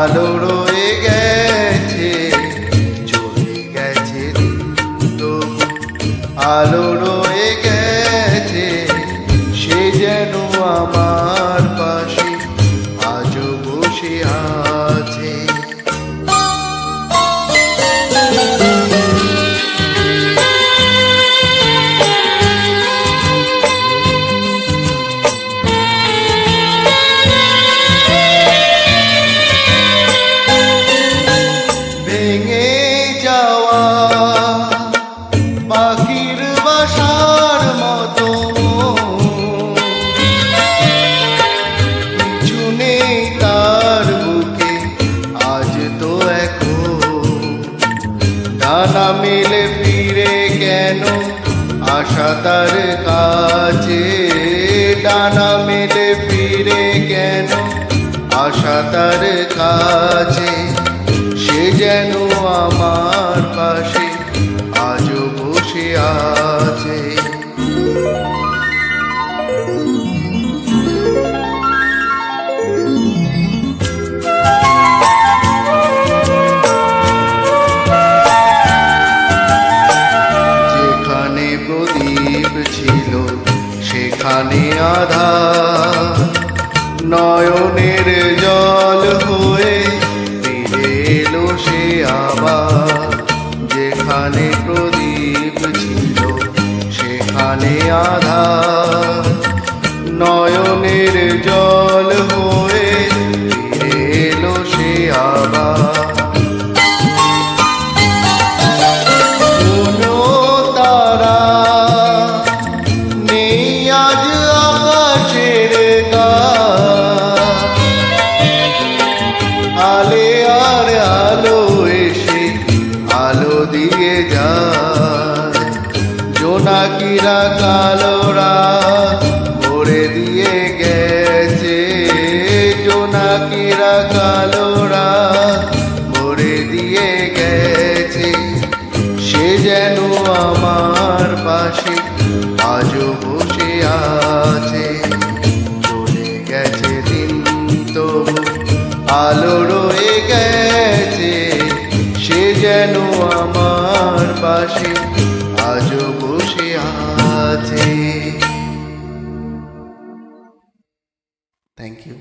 আলো রয়ে গেছে, চলে গেছে দিন তবু আলো রয়ে গেছে, সে যেন আমার পাশে আজও বসে আছে। ভেঙে যাওয়া পাখির বাসার মতো কিছু নেই তার বুকে আজ তো এখন, ডানা মেলে ফিরে কেন আশা তার কাছে, ডানা মেলে ফিরে কেন আশা তার কাছে, সে যেন আমার পাশে আজও বসে আছে। যেখানে প্রদীপ ছিল সেখানে আধার, নয়নের জল হয়ে ফিরে এলো সে আবার। যেখানে প্রদীপ ছিল সেখানে আধার, নয়নের জল হয়ে ফিরে এলো সে আবার। কোনো তারা নেই আজ আকাশের গায়ে, আলে আর আলো এসে আলো দিয়ে যায়, জোনাকিরা কালো রাত ভরে দিয়ে গেছে, জোনাকিরা কালো রাত ভরে দিয়ে গেছে, সে যেন আমার পাশে আজও বসে আছে। চলে গেছে দিন তবু আলো রয়ে গেছে, সে যেন আমার পাশে আজও বসে আছে। Thank you.